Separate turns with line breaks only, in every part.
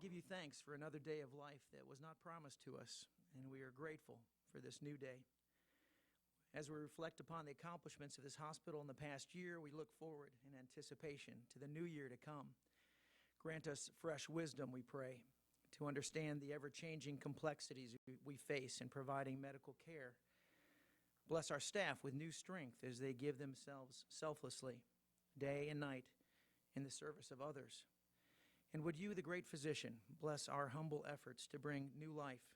give you thanks for another day of life that was not promised to us, and we are grateful for this new day. As we reflect upon the accomplishments of this hospital in the past year, we look forward in anticipation to the new year to come. Grant us fresh wisdom, we pray, to understand the ever-changing complexities we face in providing medical care. Bless our staff with new strength as they give themselves selflessly, day and night, in the service of others. And would you, the great physician, bless our humble efforts to bring new life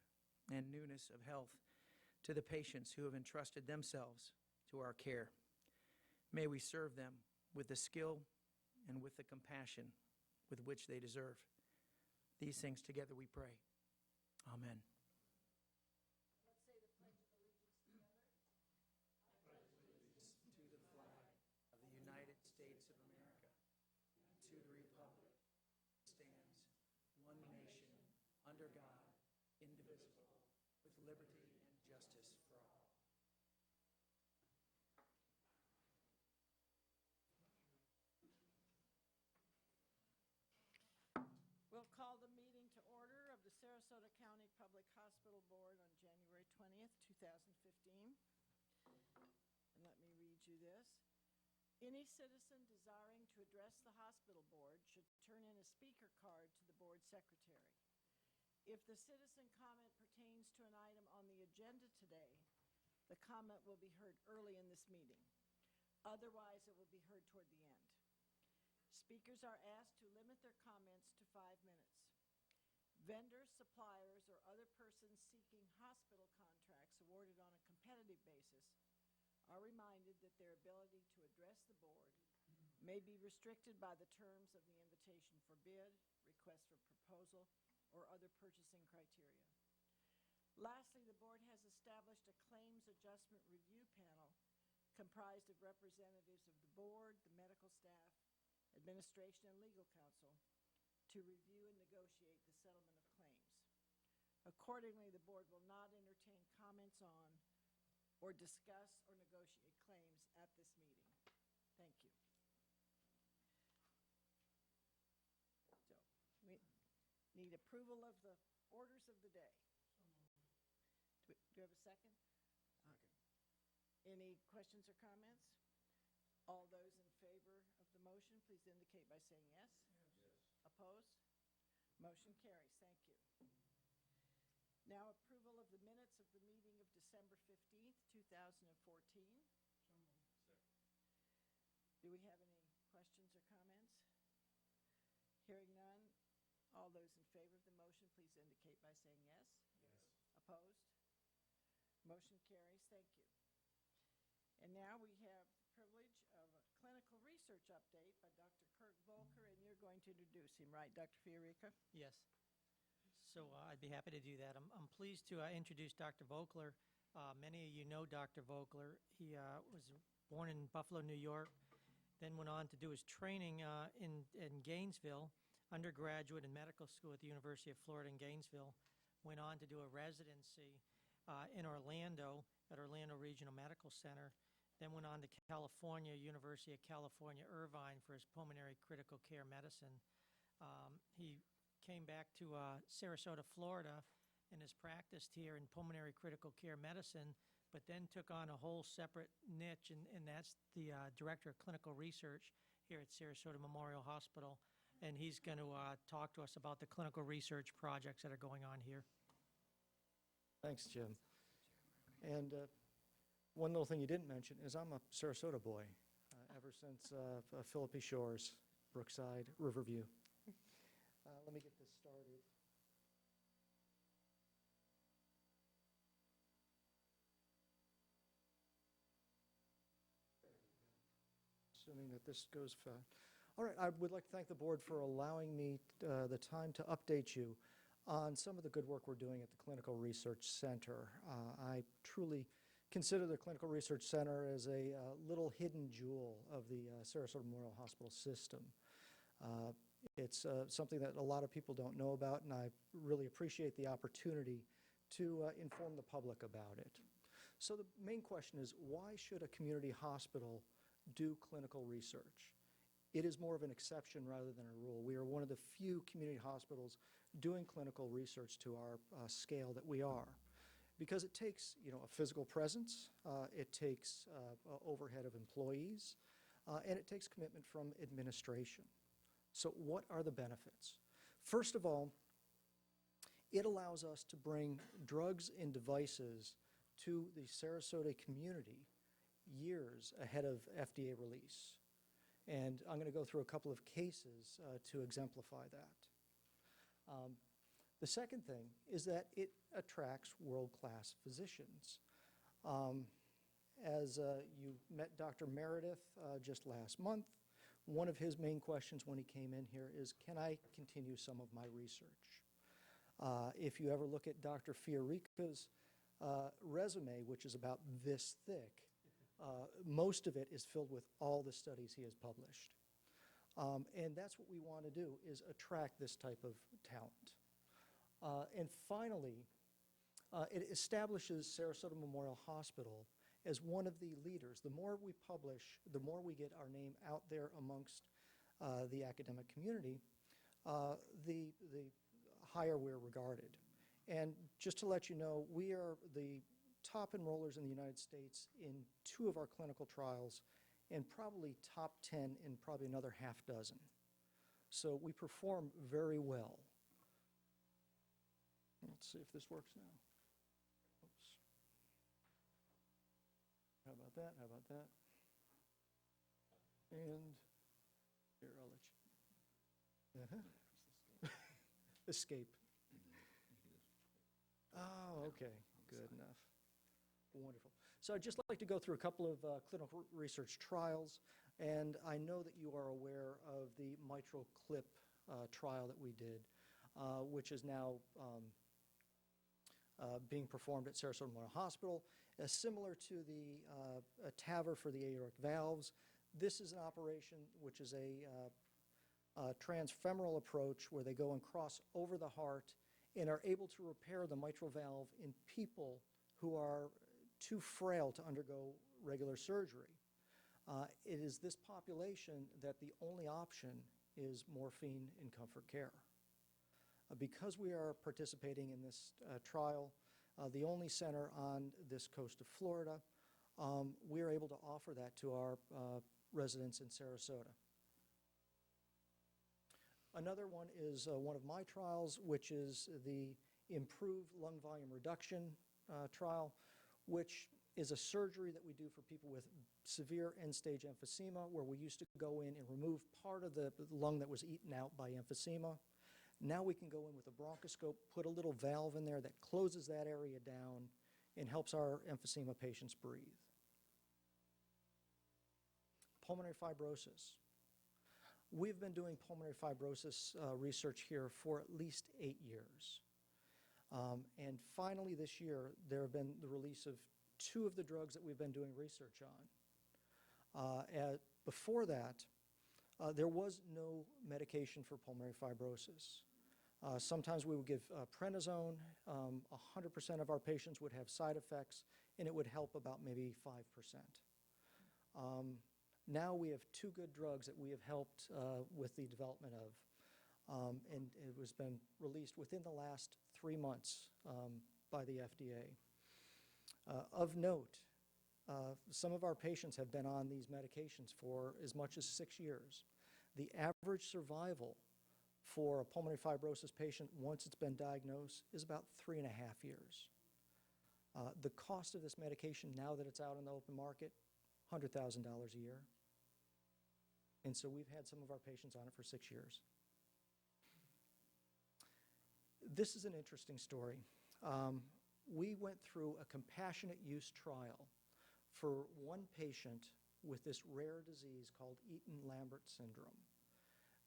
and newness of health to the patients who have entrusted themselves to our care. May we serve them with the skill and with the compassion with which they deserve. These things together we pray. Amen.
Let's say the Pledge of Allegiance together. I pledge allegiance
to the flag of the United States of America, to the republic that stands one nation under God, indivisible, with liberty and justice for all.
We'll call the meeting to order of the Sarasota County Public Hospital Board on January 20th, 2015. And let me read you this. Any citizen desiring to address the hospital board should turn in a speaker card to the board secretary. If the citizen comment pertains to an item on the agenda today, the comment will be heard early in this meeting. Otherwise, it will be heard toward the end. Speakers are asked to limit their comments to 5 minutes. Vendors, suppliers, or other persons seeking hospital contracts awarded on a competitive basis are reminded that their ability to address the board may be restricted by the terms of the invitation for bid, request for proposal, or other purchasing criteria. Lastly, the board has established a claims adjustment review panel comprised of representatives of the board, the medical staff, administration, and legal counsel to review and negotiate the settlement of claims. Accordingly, the board will not entertain comments on or discuss or negotiate claims at this meeting. Thank you. So, we need approval of the orders of the day. Do you have a second?
Second.
Any questions or comments? All those in favor of the motion, please indicate by saying yes.
Yes.
Opposed? Motion carries. Thank you. Now, approval of the minutes of the meeting of December 15th, 2014.
Second.
Do we have any questions or comments? Hearing none, all those in favor of the motion, please indicate by saying yes.
Yes.
Opposed? Motion carries. Thank you. And now we have the privilege of a clinical research update by Dr. Kirk Volker, and you're going to introduce him, right, Dr. Fiorica?
Yes. So I'd be happy to do that. I'm pleased to introduce Dr. Volker. Many of you know Dr. Volker. He was born in Buffalo, New York, then went on to do his training in Gainesville, undergraduate in medical school at the University of Florida in Gainesville, went on to do a residency in Orlando at Orlando Regional Medical Center, then went on to California, University of California, Irvine for his pulmonary critical care medicine. He came back to Sarasota, Florida, and has practiced here in pulmonary critical care medicine, but then took on a whole separate niche, and that's the Director of Clinical Research here at Sarasota Memorial Hospital, and he's going to talk to us about the clinical research projects that are going on here.
Thanks, Jim. And one little thing you didn't mention is I'm a Sarasota boy ever since Philippi Shores, Brookside, Riverview. Let me get this started. Assuming that this goes fast. All right, I would like to thank the board for allowing me the time to update you on some of the good work we're doing at the Clinical Research Center. I truly consider the Clinical Research Center as a little hidden jewel of the Sarasota Memorial Hospital system. It's something that a lot of people don't know about, and I really appreciate the opportunity to inform the public about it. So the main question is, why should a community hospital do clinical research? It is more of an exception rather than a rule. We are one of the few community hospitals doing clinical research to our scale that we are. Because it takes, a physical presence, it takes overhead of employees, and it takes commitment from administration. So what are the benefits? First of all, it allows us to bring drugs and devices to the Sarasota community years ahead of FDA release. And I'm going to go through a couple of cases to exemplify that. The second thing is that it attracts world-class physicians. As you met Dr. Meredith just last month, one of his main questions when he came in here is, can I continue some of my research? If you ever look at Dr. Fiorica's resume, which is about this thick, most of it is filled with all the studies he has published. And that's what we want to do, is attract this type of talent. And finally, it establishes Sarasota Memorial Hospital as one of the leaders. The more we publish, the more we get our name out there amongst the academic community, the higher we're regarded. And just to let you know, we are the top enrollers in the United States in 2 of our clinical trials, and probably top 10 in probably another half dozen. So we perform very well. Let's see if this works now. Oops. How about that? How about that? And here, I'll let you. Escape. Oh, okay. Good enough. Wonderful. So I'd just like to go through a couple of clinical research trials, and I know that you are aware of the mitral clip trial that we did, which is now being performed at Sarasota Memorial Hospital. Similar to the TAVR for the aortic valves, this is an operation which is a transfemoral approach where they go and cross over the heart and are able to repair the mitral valve in people who are too frail to undergo regular surgery. It is this population that the only option is morphine in comfort care. Because we are participating in this trial, the only center on this coast of Florida, we are able to offer that to our residents in Sarasota. Another one is one of my trials, which is the EMPROVE lung volume reduction trial, which is a surgery that we do for people with severe end-stage emphysema, where we used to go in and remove part of the lung that was eaten out by emphysema. Now we can go in with a bronchoscope, put a little valve in there that closes that area down and helps our emphysema patients breathe. Pulmonary fibrosis. We've been doing pulmonary fibrosis research here for at least 8 years. And finally this year, there have been the release of 2 of the drugs that we've been doing research on. Before that, there was no medication for pulmonary fibrosis. Sometimes we would give prednisone. 100% of our patients would have side effects, and it would help about maybe 5%. Now we have 2 good drugs that we have helped with the development of, and it has been released within the last 3 months by the FDA. Of note, some of our patients have been on these medications for as much as 6 years. The average survival for a pulmonary fibrosis patient, once it's been diagnosed, is about 3.5 years. The cost of this medication, now that it's out in the open market, $100,000 a year. And so we've had some of our patients on it for 6 years. This is an interesting story. We went through a compassionate use trial for one patient with this rare disease called Eaton-Lambert syndrome.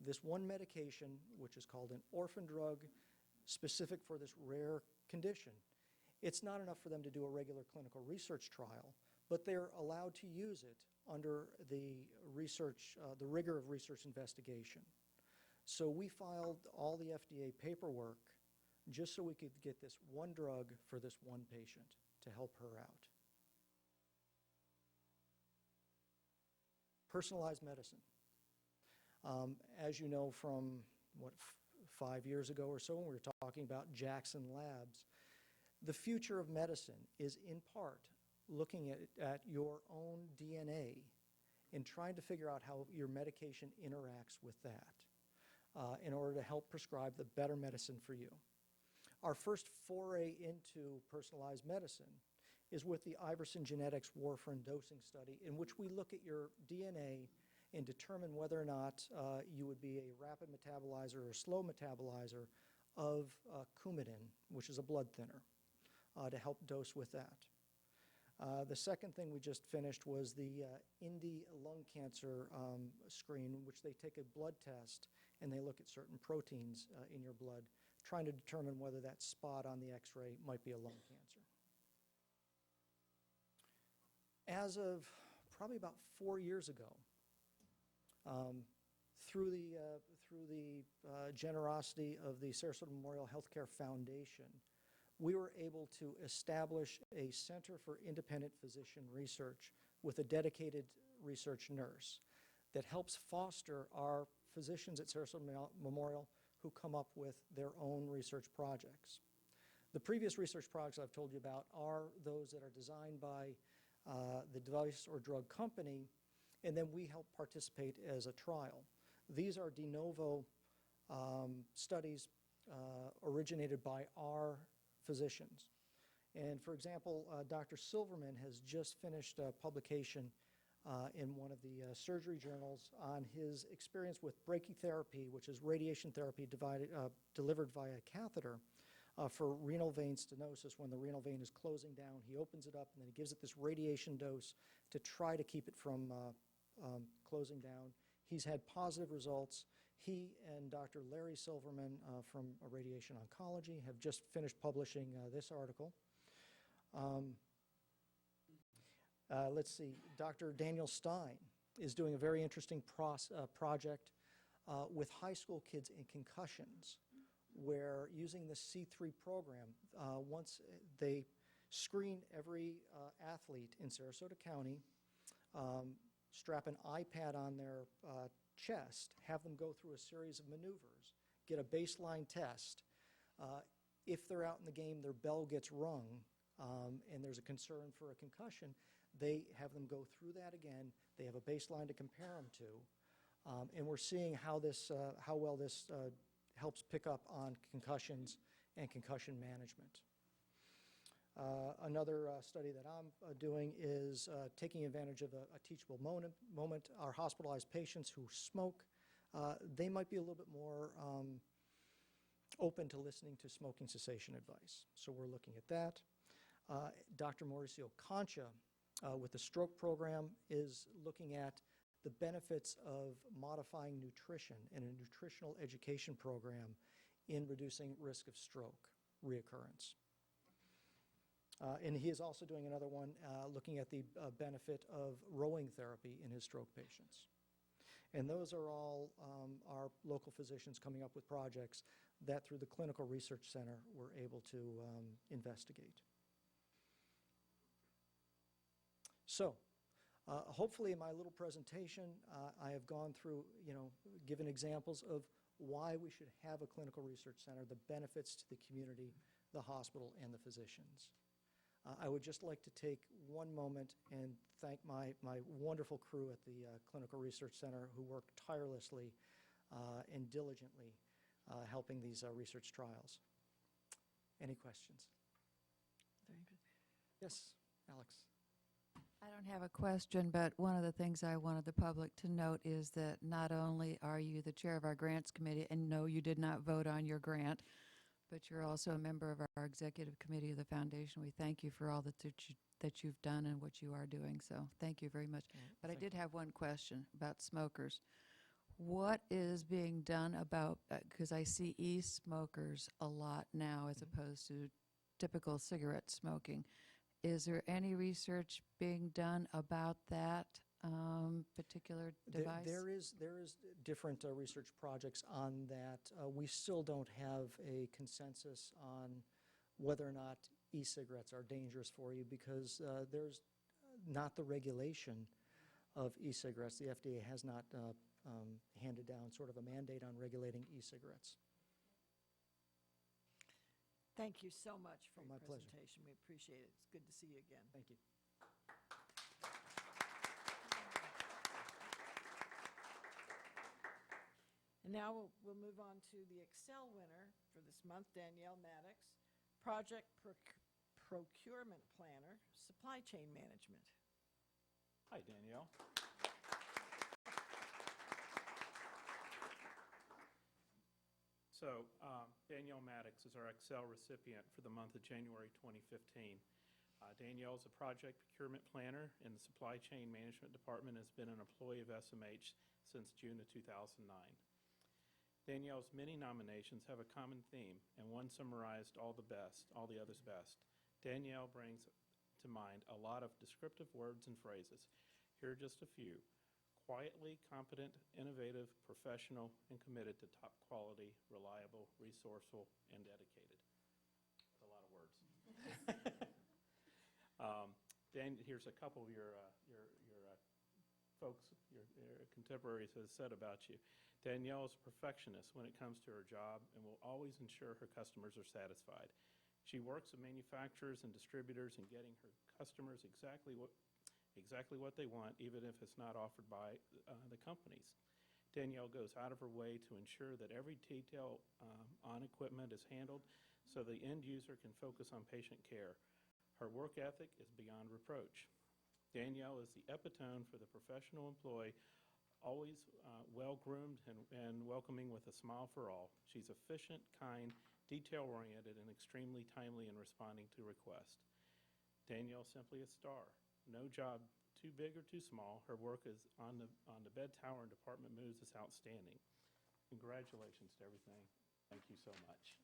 This one medication, which is called an orphan drug, specific for this rare condition, it's not enough for them to do a regular clinical research trial, but they're allowed to use it under the research, the rigor of research investigation. So we filed all the FDA paperwork just so we could get this one drug for this one patient to help her out. Personalized medicine. As you know from, 5 years ago or so when we were talking about Jackson Labs. The future of medicine is in part looking at your own DNA and trying to figure out how your medication interacts with that in order to help prescribe the better medicine for you. Our first foray into personalized medicine is with the Iverson Genetics warfarin dosing study, in which we look at your DNA and determine whether or not you would be a rapid metabolizer or slow metabolizer of Coumadin, which is a blood thinner, to help dose with that. The second thing we just finished was the Indy lung cancer screen, in which they take a blood test and they look at certain proteins in your blood, trying to determine whether that spot on the x-ray might be a lung cancer. As of probably about 4 years ago, through the generosity of the Sarasota Memorial Healthcare Foundation, we were able to establish a Center for Independent Physician Research with a dedicated research nurse that helps foster our physicians at Sarasota Memorial who come up with their own research projects. The previous research projects I've told you about are those that are designed by the device or drug company, and then we help participate as a trial. These are de novo studies originated by our physicians. And for example, Dr. Silverman has just finished a publication in one of the surgery journals on his experience with brachytherapy, which is radiation therapy delivered via catheter for renal vein stenosis. When the renal vein is closing down, he opens it up and then he gives it this radiation dose to try to keep it from closing down. He's had positive results. He and Dr. Larry Silverman from Radiation Oncology have just finished publishing this article. Let's see, Dr. Daniel Stein is doing a very interesting project with high school kids in concussions, where using the C3 program, once they screen every athlete in Sarasota County, strap an iPad on their chest, have them go through a series of maneuvers, get a baseline test. If they're out in the game, their bell gets rung, and there's a concern for a concussion, they have them go through that again. They have a baseline to compare them to. And we're seeing how well this helps pick up on concussions and concussion management. Another study that I'm doing is taking advantage of a teachable moment. Our hospitalized patients who smoke, they might be a little bit more open to listening to smoking cessation advice. So we're looking at that. Dr. Mauricio Concha with the stroke program is looking at the benefits of modifying nutrition and a nutritional education program in reducing risk of stroke reoccurrence. And he is also doing another one looking at the benefit of rowing therapy in his stroke patients. And those are all our local physicians coming up with projects that through the Clinical Research Center we're able to investigate. So hopefully in my little presentation I have gone through, given examples of why we should have a clinical research center, the benefits to the community, the hospital, and the physicians. I would just like to take one moment and thank my wonderful crew at the Clinical Research Center who worked tirelessly and diligently helping these research trials. Any questions?
Very good.
Yes, Alex.
I don't have a question, but one of the things I wanted the public to note is that not only are you the chair of our grants committee, and no, you did not vote on your grant, but you're also a member of our executive committee of the foundation. We thank you for all that you've done and what you are doing, so thank you very much. But I did have one question about smokers. What is being done about, because I see e-smokers a lot now as opposed to typical cigarette smoking. Is there any research being done about that particular device?
There is different research projects on that. We still don't have a consensus on whether or not e-cigarettes are dangerous for you because there's not the regulation of e-cigarettes. The FDA has not handed down sort of a mandate on regulating e-cigarettes.
Thank you so much for
Oh,
your
my pleasure.
presentation. We appreciate it. It's good to see you again.
Thank you.
And now we'll move on to the Excel winner for this month, Danielle Maddox, Project Procurement Planner, Supply Chain Management.
Hi, Danielle. So, Danielle Maddox is our Excel recipient for the month of January 2015. Danielle is a project procurement planner in the Supply Chain Management Department, has been an employee of SMH since June of 2009. Danielle's many nominations have a common theme, and one summarized all the others best. Danielle brings to mind a lot of descriptive words and phrases. Here are just a few. Quietly, competent, innovative, professional, and committed to top quality, reliable, resourceful, and dedicated. That's a lot of words. Dan, here's a couple of your folks, your contemporaries has said about you. Danielle is a perfectionist when it comes to her job and will always ensure her customers are satisfied. She works with manufacturers and distributors in getting her customers exactly what they want, even if it's not offered by the companies. Danielle goes out of her way to ensure that every detail on equipment is handled so the end user can focus on patient care. Her work ethic is beyond reproach. Danielle is the epitome for the professional employee, always well-groomed and welcoming with a smile for all. She's efficient, kind, detail-oriented, and extremely timely in responding to requests. Danielle's simply a star. No job too big or too small. Her work is on the bed tower and department moves is outstanding. Congratulations to everything. Thank you so much.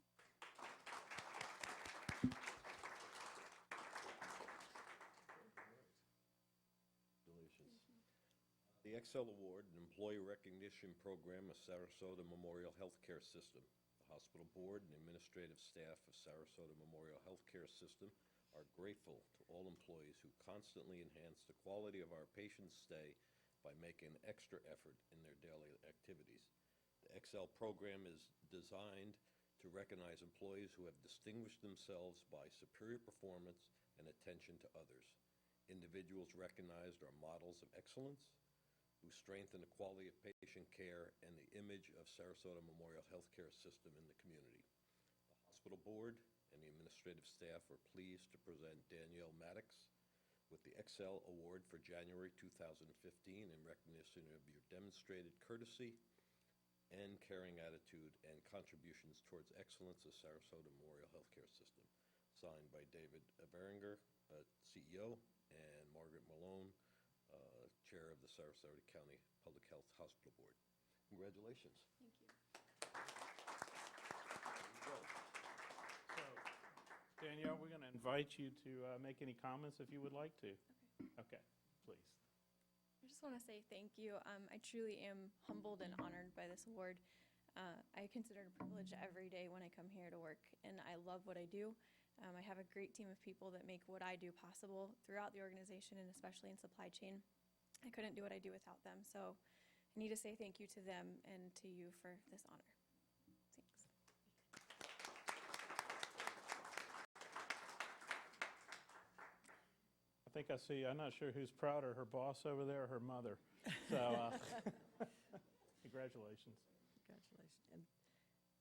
The Excel Award, an employee recognition program of Sarasota Memorial Healthcare System. The hospital board and administrative staff of Sarasota Memorial Healthcare System are grateful to all employees who constantly enhance the quality of our patients' stay by making an extra effort in their daily activities. The Excel program is designed to recognize employees who have distinguished themselves by superior performance and attention to others. Individuals recognized are models of excellence who strengthen the quality of patient care and the image of Sarasota Memorial Healthcare System in the community. The hospital board and the administrative staff are pleased to present Danielle Maddox with the Excel Award for January 2015 in recognition of your demonstrated courtesy and caring attitude and contributions towards excellence of Sarasota Memorial Healthcare System. Signed by David Beringer, CEO, and Margaret Malone, Chair of the Sarasota County Public Health Hospital Board. Congratulations.
Thank you.
So, Danielle, we're going to invite you to make any comments if you would like to. Okay, please.
I just want to say thank you. I truly am humbled and honored by this award. I consider it a privilege every day when I come here to work, and I love what I do. I have a great team of people that make what I do possible throughout the organization and especially in supply chain. I couldn't do what I do without them, so I need to say thank you to them and to you for this honor. Thanks.
I think I see, I'm not sure who's prouder, her boss over there or her mother. So, congratulations.
Congratulations.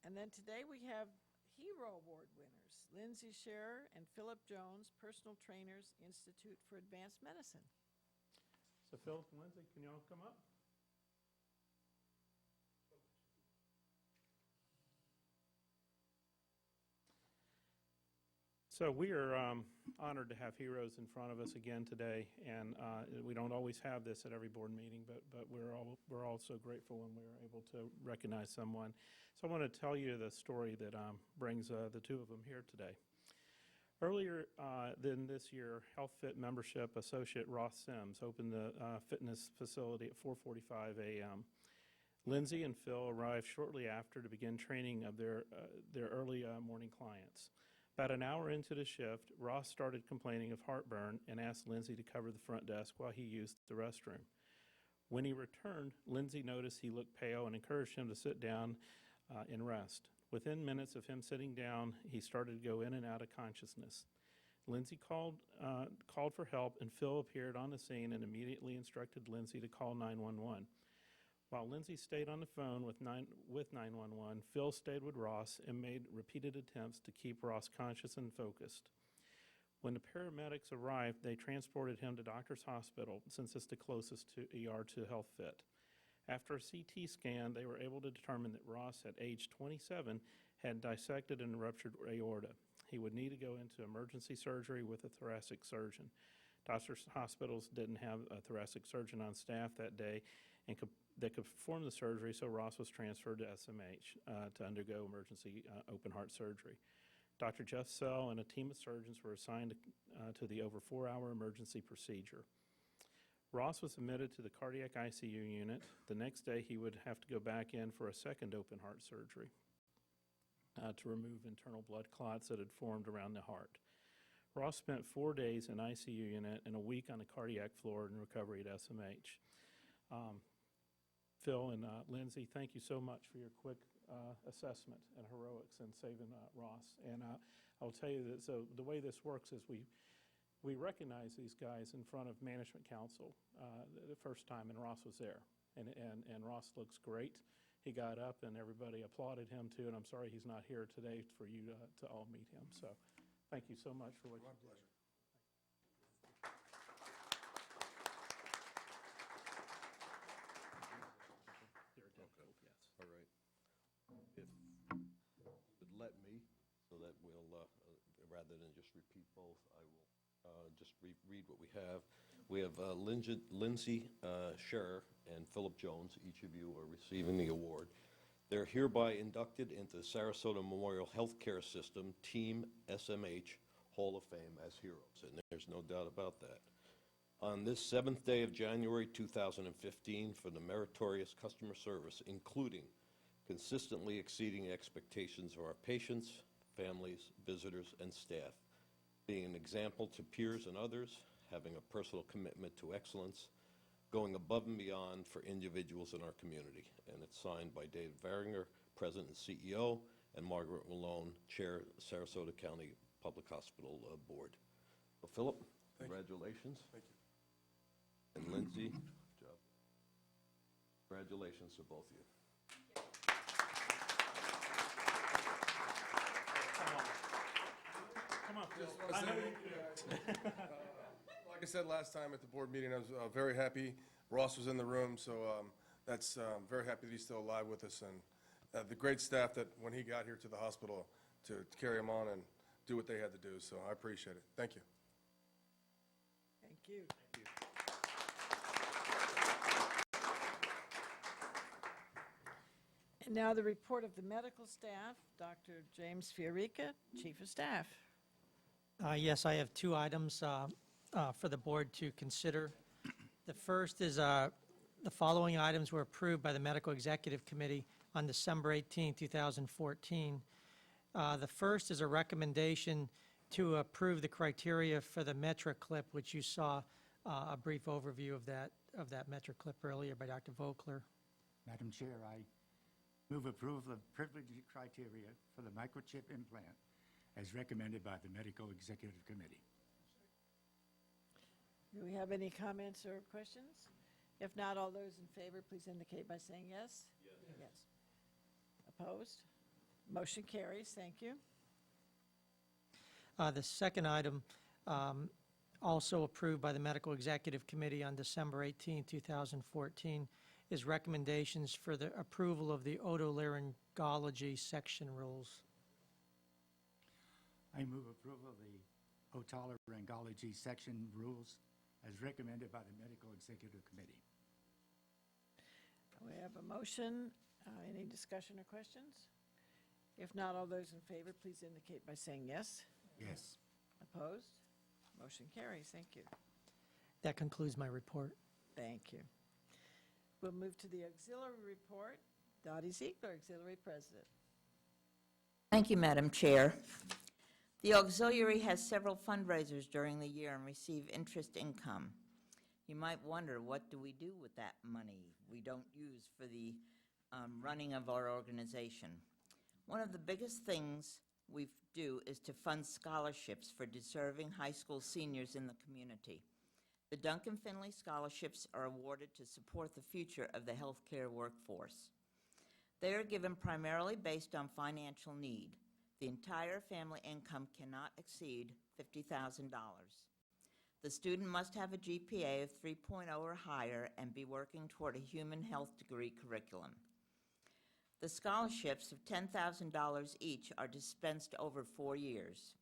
And then today we have Hero Award winners, Lindsay Scherer and Philip Jones, Personal Trainers Institute for Advanced Medicine.
So Phil and Lindsay, can y'all come up? So we are honored to have heroes in front of us again today, and we don't always have this at every board meeting, but we're all so grateful when we're able to recognize someone. So I want to tell you the story that brings the two of them here today. Earlier than this year, HealthFit membership associate Ross Sims opened the fitness facility at 4:45 a.m. Lindsay and Phil arrived shortly after to begin training of their early morning clients. About an hour into the shift, Ross started complaining of heartburn and asked Lindsay to cover the front desk while he used the restroom. When he returned, Lindsay noticed he looked pale and encouraged him to sit down and rest. Within minutes of him sitting down, he started to go in and out of consciousness. Lindsay called for help, and Phil appeared on the scene and immediately instructed Lindsay to call 911. While Lindsay stayed on the phone with 911, Phil stayed with Ross and made repeated attempts to keep Ross conscious and focused. When the paramedics arrived, they transported him to Doctors Hospital, since it's the closest ER to Health Fit. After a CT scan, they were able to determine that Ross, at age 27, had dissected and ruptured aorta. He would need to go into emergency surgery with a thoracic surgeon. Doctors Hospitals didn't have a thoracic surgeon on staff that day and that could perform the surgery, so Ross was transferred to SMH to undergo emergency open heart surgery. Dr. Jeff Sell and a team of surgeons were assigned to the over 4-hour emergency procedure. Ross was admitted to the cardiac ICU unit. The next day, he would have to go back in for a second open heart surgery to remove internal blood clots that had formed around the heart. Ross spent 4 days in ICU unit and a week on the cardiac floor in recovery at SMH. Phil and Lindsay, thank you so much for your quick assessment and heroics in saving Ross. And I'll tell you that, so the way this works is we recognize these guys in front of management council the first time, and Ross was there. And Ross looks great. He got up and everybody applauded him too, and I'm sorry he's not here today for you to all meet him. So thank you so much for what you did.
All right. If you would let me, so that we'll, rather than just repeat both, I will just read what we have. We have Lindsay Scherer and Philip Jones. Each of you are receiving the award. They're hereby inducted into the Sarasota Memorial Healthcare System Team SMH Hall of Fame as heroes, and there's no doubt about that. On this 7th day of January 2015, for the meritorious customer service, including consistently exceeding expectations of our patients, families, visitors, and staff, being an example to peers and others, having a personal commitment to excellence, going above and beyond for individuals in our community. And it's signed by Dave Varinger, President and CEO, and Margaret Malone, Chair, Sarasota County Public Hospital Board. Well, Philip, congratulations.
Thank you.
And Lindsay, good job. Congratulations to both of you.
Come on, Phil.
Just wanna say, like I said last time at the board meeting, I was very happy. Ross was in the room, so that's very happy that he's still alive with us, and the great staff that when he got here to the hospital to carry him on and do what they had to do. So I appreciate it. Thank you.
Thank you. And now the report of the medical staff. Dr. James Fiorica, Chief of Staff.
Yes, I have 2 items for the board to consider. The first is the following items were approved by the Medical Executive Committee on December 18, 2014. The first is a recommendation to approve the criteria for the metric clip, which you saw a brief overview of that metric clip earlier by Dr. Vogler.
Madam Chair, I move approval of privilege criteria for the microchip implant as recommended by the Medical Executive Committee.
Do we have any comments or questions? If not, all those in favor, please indicate by saying yes. Yes. Opposed? Motion carries. Thank you.
The second item, also approved by the Medical Executive Committee on December 18, 2014, is recommendations for the approval of the otolaryngology section rules.
I move approval of the otolaryngology section rules as recommended by the Medical Executive Committee.
We have a motion. Any discussion or questions? If not, all those in favor, please indicate by saying yes.
Yes.
Opposed? Motion carries. Thank you.
That concludes my report.
Thank you. We'll move to the auxiliary report. Dottie Ziegler, Auxiliary President.
Thank you, Madam Chair. The auxiliary has several fundraisers during the year and receive interest income. You might wonder, what do we do with that money we don't use for the running of our organization? One of the biggest things we do is to fund scholarships for deserving high school seniors in the community. The Duncan Finley Scholarships are awarded to support the future of the healthcare workforce. They are given primarily based on financial need. The entire family income cannot exceed $50,000. The student must have a GPA of 3.0 or higher and be working toward a human health degree curriculum. The scholarships of $10,000 each are dispensed over 4 years.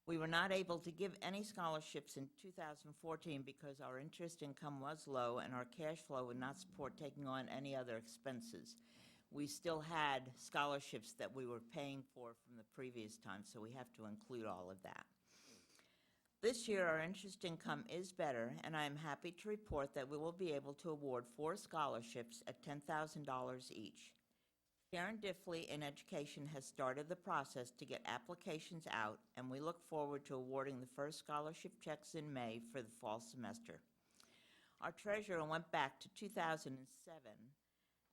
We were not able to give any scholarships in 2014 because our interest income was low and our cash flow would not support taking on any other expenses. We still had scholarships that we were paying for from the previous time, so we have to include all of that. This year, our interest income is better, and I am happy to report that we will be able to award 4 scholarships at $10,000 each. Karen Diffley in Education has started the process to get applications out, and we look forward to awarding the first scholarship checks in May for the fall semester. Our treasurer went back to 2007,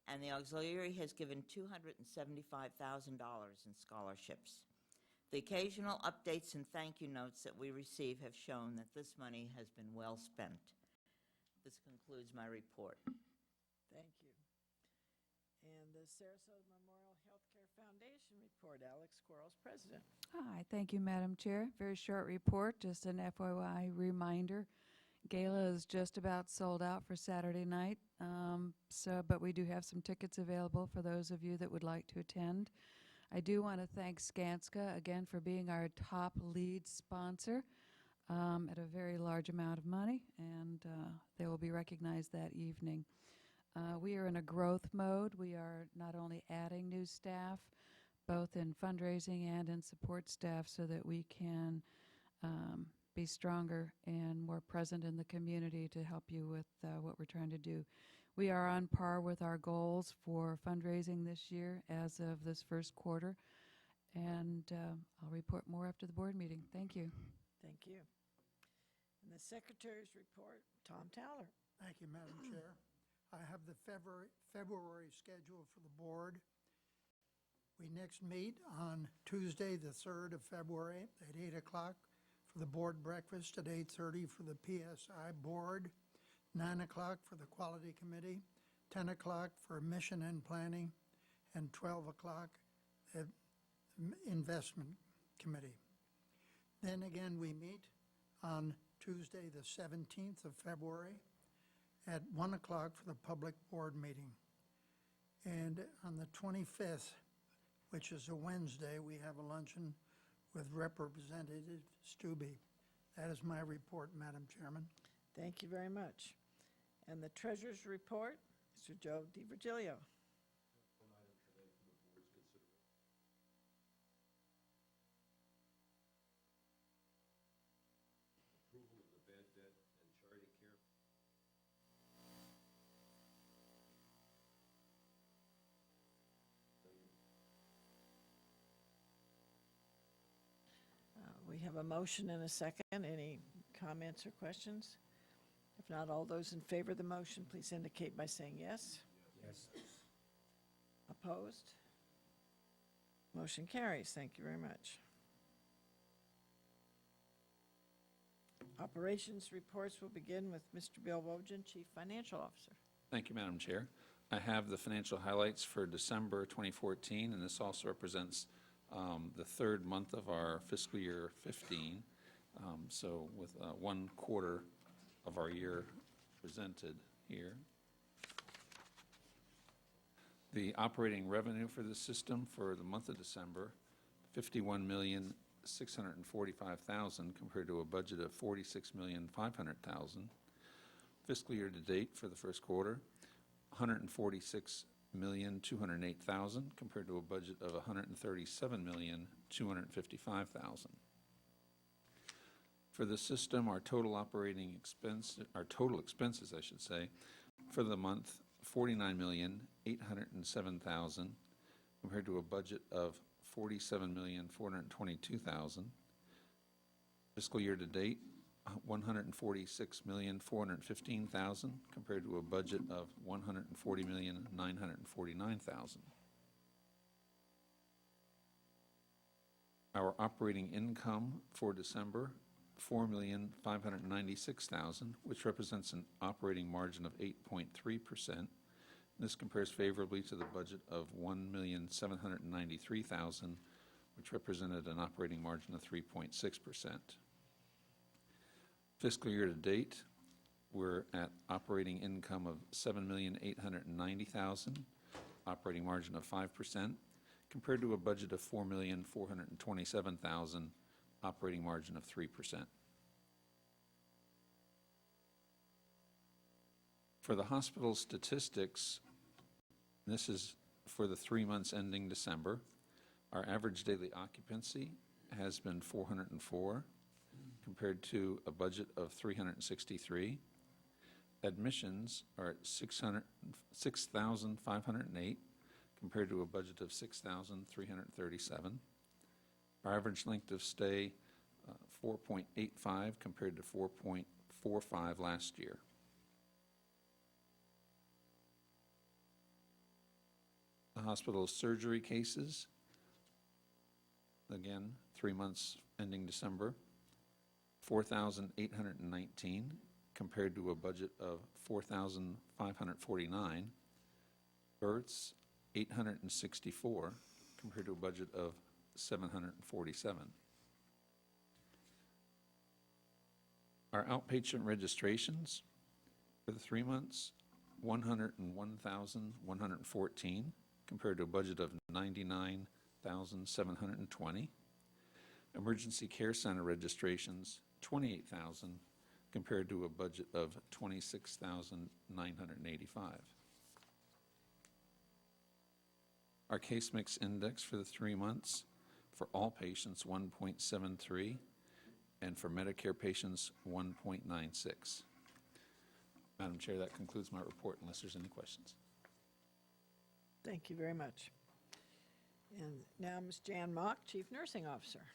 and the auxiliary has given $275,000 in scholarships. The occasional updates and thank you notes that we receive have shown that this money has been well spent. This concludes my report.
Thank you. And the Sarasota Memorial Healthcare Foundation report, Alex Quarles, President.
Hi, thank you, Madam Chair. Very short report, just an FYI reminder. Gala is just about sold out for Saturday night, but we do have some tickets available for those of you that would like to attend. I do want to thank Skanska again for being our top lead sponsor at a very large amount of money, and they will be recognized that evening. We are in a growth mode. We are not only adding new staff, both in fundraising and in support staff, so that we can be stronger and more present in the community to help you with what we're trying to do. We are on par with our goals for fundraising this year as of this first quarter, and I'll report more after the board meeting. Thank you.
Thank you. And the Secretary's report, Tom Towler.
Thank you, Madam Chair. I have the February schedule for the board. We next meet on Tuesday, the 3rd of February at 8 o'clock for the board breakfast, at 8:30 for the PSI board, 9 o'clock for the Quality Committee, 10 o'clock for Mission and Planning, and 12 o'clock at Investment Committee. Then again, we meet on Tuesday, the 17th of February at 1 o'clock for the public board meeting. And on the 25th, which is a Wednesday, we have a luncheon with Representative Stubbe. That is my report, Madam Chairman.
Thank you very much. And the Treasurer's report, Mr. Joe DiVirgilio.
One item today for the board's consideration. Approval of the bad debt and charity care.
We have a motion and a second. Any comments or questions? If not, all those in favor of the motion, please indicate by saying yes.
Yes.
Opposed? Motion carries. Thank you very much. Operations reports will begin with Mr. Bill Wojin, Chief Financial Officer.
Thank you, Madam Chair. I have the financial highlights for December 2014, and this also represents the third month of our fiscal year 15. So with 1 quarter of our year presented here. The operating revenue for the system for the month of December, $51,645,000 compared to a budget of $46,500,000. Fiscal year to date for the first quarter, $146,208,000 compared to a budget of $137,255,000. For the system, our total expenses, I should say, for the month, $49,807,000 compared to a budget of $47,422,000. Fiscal year to date, $146,415,000 compared to a budget of $140,949,000. Our operating income for December, $4,596,000, which represents an operating margin of 8.3%. This compares favorably to the budget of $1,793,000, which represented an operating margin of 3.6%. Fiscal year to date, we're at operating income of $7,890,000, operating margin of 5%, compared to a budget of $4,427,000, operating margin of 3%. For the hospital statistics, this is for the 3 months ending December. Our average daily occupancy has been 404, compared to a budget of 363. Admissions are at 6,508, compared to a budget of 6,337. Our average length of stay, 4.85, compared to 4.45 last year. The hospital's surgery cases, again, 3 months ending December, 4,819, compared to a budget of 4,549. Births, 864, compared to a budget of 747. Our outpatient registrations for the 3 months, 101,114, compared to a budget of 99,720. Emergency care center registrations, 28,000, compared to a budget of 26,985. Our case mix index for the 3 months, for all patients, 1.73, and for Medicare patients, 1.96. Madam Chair, that concludes my report, unless there's any questions.
Thank you very much. And now Ms. Jan Mock, Chief Nursing Officer.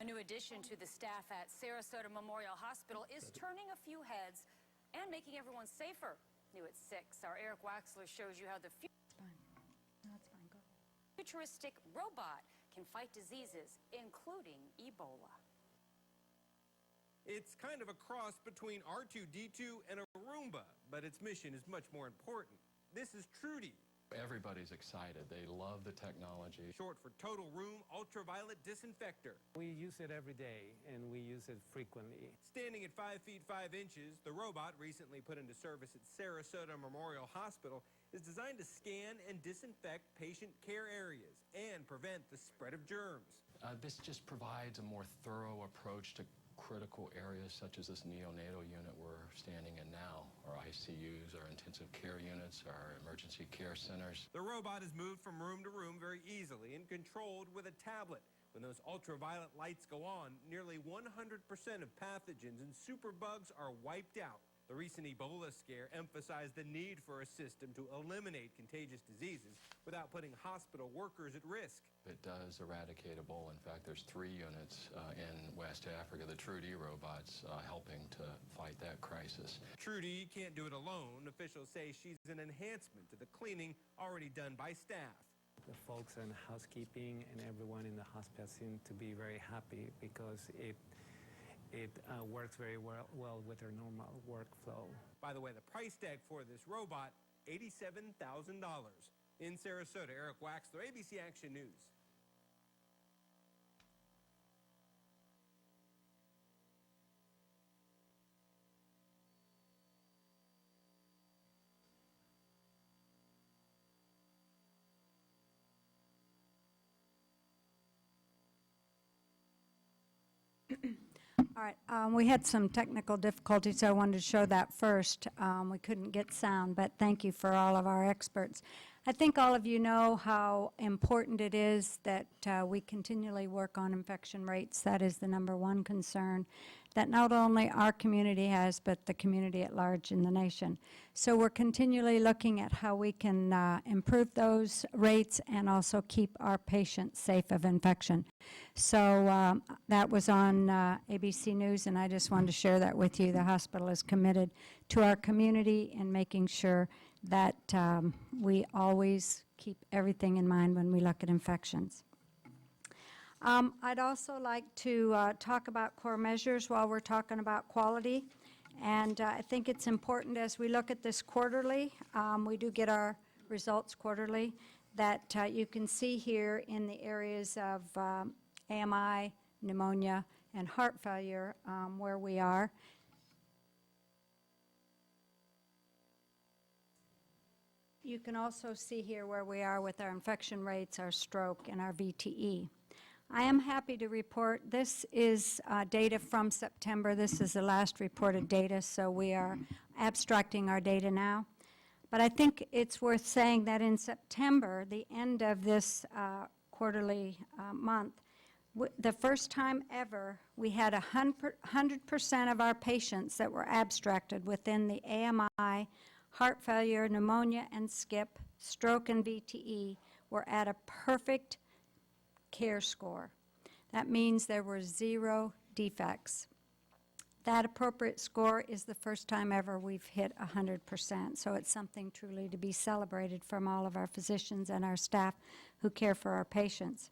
A new addition to the staff at Sarasota Memorial Hospital is turning a few heads and making everyone safer. New at 6, our Eric Waxler shows you how the futuristic robot can fight diseases, including Ebola.
It's kind of a cross between R2-D2 and a Roomba, but its mission is much more important. This is Trudy.
Everybody's excited. They love the technology.
Short for Total Room Ultraviolet Disinfector.
We use it every day, and we use it frequently.
Standing at 5 feet 5 inches, the robot, recently put into service at Sarasota Memorial Hospital, is designed to scan and disinfect patient care areas and prevent the spread of germs.
This just provides a more thorough approach to critical areas such as this neonatal unit we're standing in now, our ICUs, our intensive care units, our emergency care centers.
The robot is moved from room to room very easily and controlled with a tablet. When those ultraviolet lights go on, nearly 100% of pathogens and superbugs are wiped out. The recent Ebola scare emphasized the need for a system to eliminate contagious diseases without putting hospital workers at risk.
It does eradicate Ebola. In fact, there's 3 units in West Africa, the Trudy robots, helping to fight that crisis.
Trudy can't do it alone. Officials say she's an enhancement to the cleaning already done by staff.
The folks in housekeeping and everyone in the hospital seem to be very happy because it works very well with their normal workflow.
By the way, the price tag for this robot, $87,000. In Sarasota, Eric Waxler, ABC Action News.
All right, we had some technical difficulties, so I wanted to show that first. We couldn't get sound, but thank you for all of our experts. I think all of you know how important it is that we continually work on infection rates. That is the #1 concern. that not only our community has, but the community at large in the nation. So we're continually looking at how we can improve those rates and also keep our patients safe of infection. So that was on ABC News, and I just wanted to share that with you. The hospital is committed to our community and making sure that we always keep everything in mind when we look at infections. I'd also like to talk about core measures while we're talking about quality. And I think it's important as we look at this quarterly, we do get our results quarterly, that you can see here in the areas of AMI, pneumonia, and heart failure where we are. You can also see here where we are with our infection rates, our stroke, and our VTE. I am happy to report this is data from September. This is the last reported data, so we are abstracting our data now. But I think it's worth saying that in September, the end of this quarterly month, the first time ever, we had 100% of our patients that were abstracted within the AMI, heart failure, pneumonia, and skip, stroke, and VTE were at a perfect care score. That means there were 0 defects. That appropriate score is the first time ever we've hit 100%, so it's something truly to be celebrated from all of our physicians and our staff who care for our patients.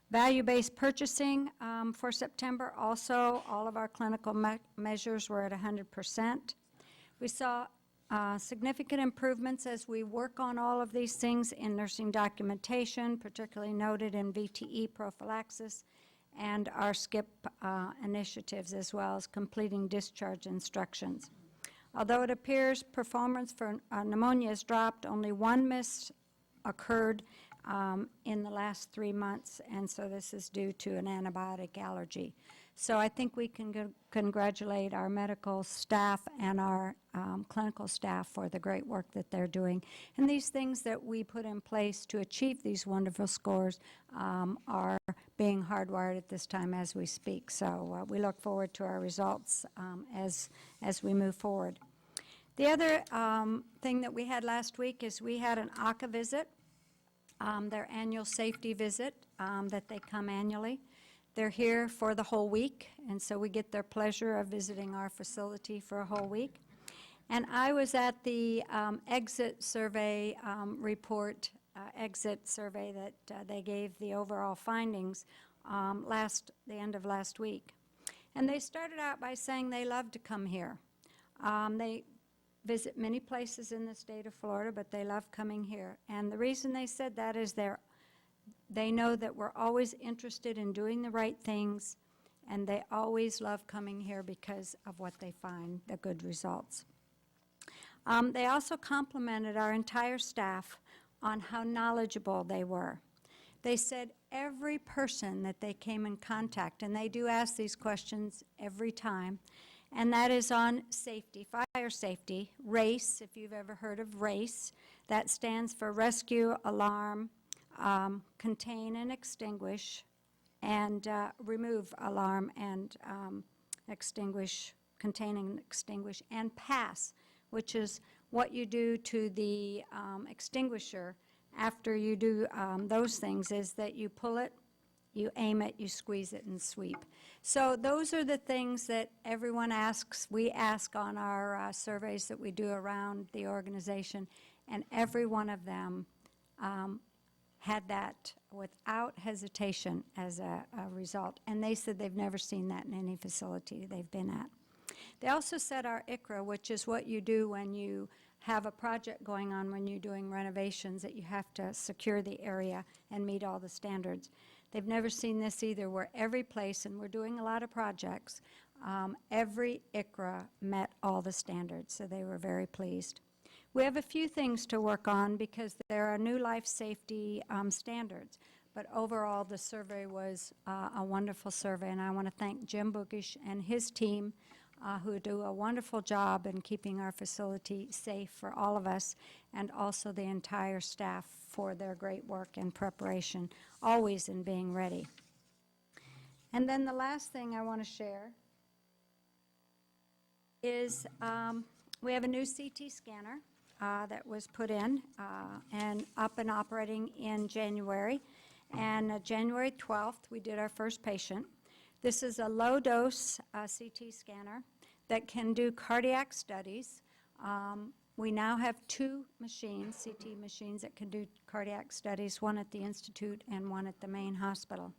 Value-based purchasing for September, also all of our clinical measures were at 100%. We saw significant improvements as we work on all of these things in nursing documentation, particularly noted in VTE prophylaxis, and our SCIP initiatives, as well as completing discharge instructions. Although it appears performance for pneumonia has dropped, only 1 miss occurred in the last 3 months, and so this is due to an antibiotic allergy. So I think we can congratulate our medical staff and our clinical staff for the great work that they're doing. And these things that we put in place to achieve these wonderful scores are being hardwired at this time as we speak. So we look forward to our results as we move forward. The other thing that we had last week is we had an ACA visit, their annual safety visit that they come annually. They're here for the whole week, and so we get their pleasure of visiting our facility for a whole week. And I was at the exit survey exit survey that they gave the overall findings the end of last week. And they started out by saying they love to come here. They visit many places in the state of Florida, but they love coming here. And the reason they said that is they know that we're always interested in doing the right things, and they always love coming here because of what they find, the good results. They also complimented our entire staff on how knowledgeable they were. They said every person that they came in contact, and they do ask these questions every time, and that is on safety, fire safety, RACE, if you've ever heard of RACE. That stands for Rescue, Alarm, Contain and Extinguish, and Remove, Alarm, and Extinguish, Contain and Extinguish, and PASS, which is what you do to the extinguisher after you do those things, is that you pull it, you aim it, you squeeze it, and sweep. So those are the things that everyone asks. We ask on our surveys that we do around the organization, and every one of them had that without hesitation as a result. And they said they've never seen that in any facility they've been at. They also said our ICRA, which is what you do when you have a project going on, when you're doing renovations, that you have to secure the area and meet all the standards. They've never seen this either, where every place, and we're doing a lot of projects, every ICRA met all the standards, so they were very pleased. We have a few things to work on because there are new life safety standards, but overall the survey was a wonderful survey, and I want to thank Jim Boogish and his team who do a wonderful job in keeping our facility safe for all of us, and also the entire staff for their great work and preparation, always in being ready. And then the last thing I want to share is we have a new CT scanner that was put in and up and operating in January. And January 12th, we did our first patient. This is a low-dose CT scanner that can do cardiac studies. We now have 2 machines, CT machines, that can do cardiac studies, one at the Institute and one at the main hospital.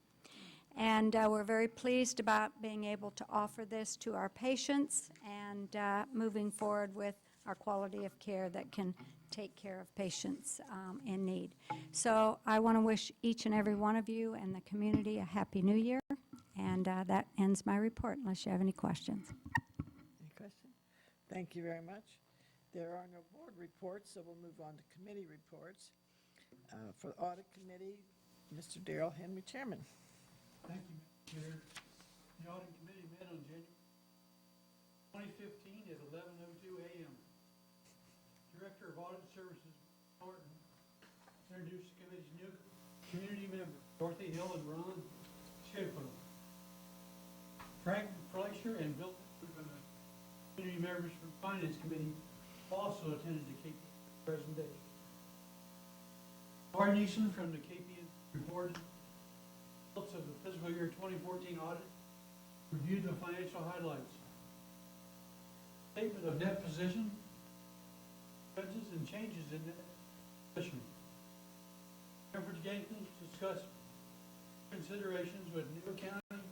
And we're very pleased about being able to offer this to our patients and moving forward with our quality of care that can take care of patients in need. So I want to wish each and every one of you and the community a Happy New Year. And that ends my report, unless you have any questions.
Any questions? Thank you very much. There are no board reports, so we'll move on to committee reports. For the Audit Committee, Mr. Darrell Henry, Chairman.
Thank you, Mr. Chair. The Audit Committee met on January 2015 at 11:02 a.m. Director of Audit Services, Norton, introduced the committee's new community members, Dorothy Hill and Ron Schiffer. Frank Fleischer and Bill from the community members from the Finance Committee also attended the KP presentation. Martin Eason from the KP reported results of the fiscal year 2014 audit, reviewed the financial highlights. Statement of net position, expenses and changes in net position. Jennifer Jenkins discussed considerations with new accounting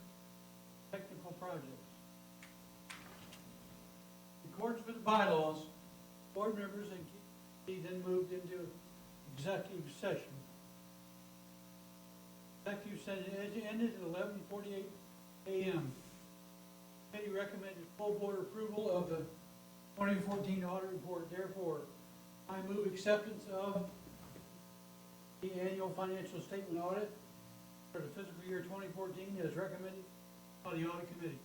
technical projects. In accordance with the bylaws, board members and committee then moved into executive session. Executive session ended at 11:48 a.m. Committee recommended full board approval of the 2014 audit report. Therefore, I move acceptance of the annual financial statement audit for the fiscal year 2014 as recommended by the Audit Committee.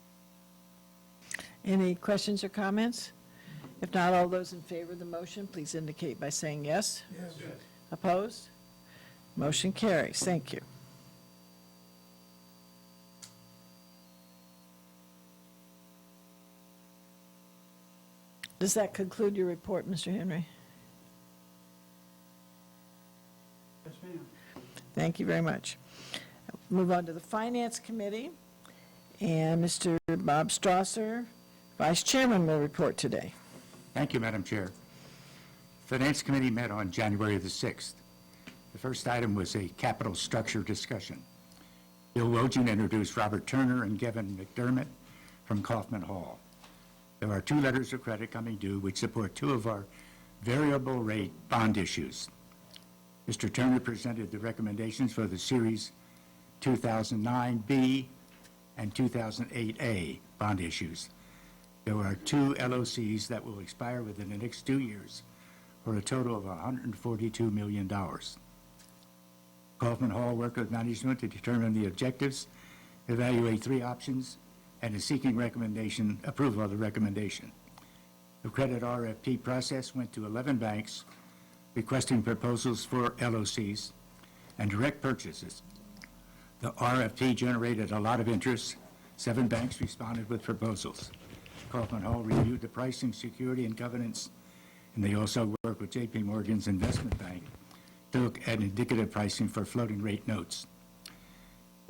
Any questions or comments? If not, all those in favor of the motion, please indicate by saying yes.
Yes.
Opposed? Motion carries. Thank you. Does that conclude your report, Mr. Henry?
Yes, ma'am.
Thank you very much. Move on to the Finance Committee, and Mr. Bob Strasser, Vice Chairman, will report today.
Thank you, Madam Chair. Finance Committee met on January the 6th. The first item was a capital structure discussion. Bill Wojin introduced Robert Turner and Kevin McDermott from Kaufman Hall. There are 2 letters of credit coming due which support 2 of our variable rate bond issues. Mr. Turner presented the recommendations for the Series 2009B and 2008A bond issues. There are 2 LOCs that will expire within the next 2 years for a total of $142 million. Kaufman Hall worked with management to determine the objectives, evaluate 3 options, and is seeking approval of the recommendation. The credit RFP process went to 11 banks requesting proposals for LOCs and direct purchases. The RFP generated a lot of interest. 7 banks responded with proposals. Kaufman Hall reviewed the pricing, security, and governance, and they also worked with J.P. Morgan's investment bank to look at indicative pricing for floating rate notes.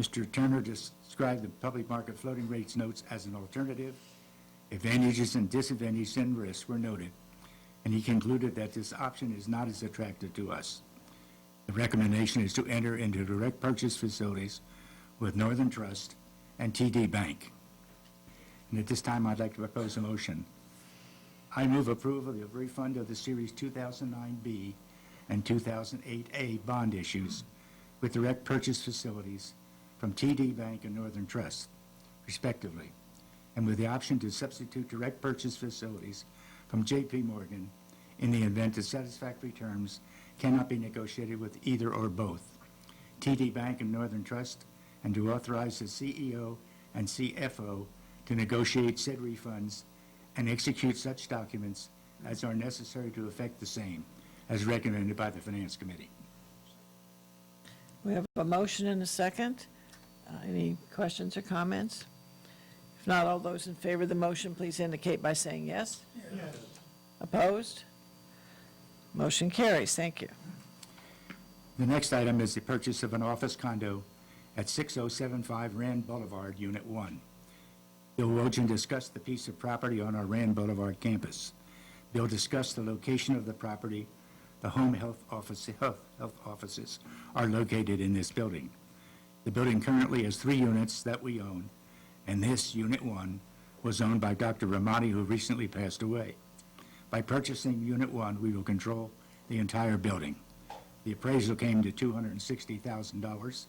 Mr. Turner described the public market floating rates notes as an alternative. Advantages and disadvantages and risks were noted, and he concluded that this option is not as attractive to us. The recommendation is to enter into direct purchase facilities with Northern Trust and TD Bank. And at this time, I'd like to propose a motion. I move approval of the refund of the Series 2009B and 2008A bond issues with direct purchase facilities from TD Bank and Northern Trust, respectively, and with the option to substitute direct purchase facilities from J.P. Morgan in the event that satisfactory terms cannot be negotiated with either or both. TD Bank and Northern Trust, and to authorize the CEO and CFO to negotiate said refunds and execute such documents as are necessary to effect the same, as recommended by the Finance Committee.
We have a motion and a second. Any questions or comments? If not, all those in favor of the motion, please indicate by saying yes.
Yes.
Opposed? Motion carries. Thank you.
The next item is the purchase of an office condo at 6075 Rand Boulevard, Unit 1. Bill Wojin discussed the piece of property on our Rand Boulevard campus. Bill discussed the location of the property. The home health offices are located in this building. The building currently has 3 units that we own, and this, Unit 1, was owned by Dr. Ramani, who recently passed away. By purchasing Unit 1, we will control the entire building. The appraisal came to $260,000.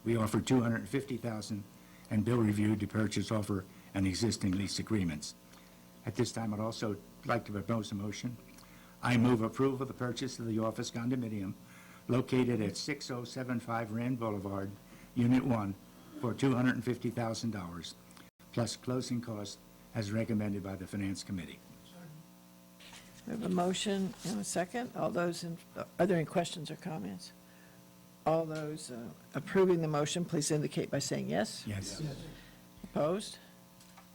We offered $250,000, and Bill reviewed the purchase offer and existing lease agreements. At this time, I'd also like to propose a motion. I move approval of the purchase of the office condominium located at 6075 Rand Boulevard, Unit 1, for $250,000, plus closing costs as recommended by the Finance Committee.
We have a motion and a second. All those are there any questions or comments? All those approving the motion, please indicate by saying yes.
Yes.
Opposed?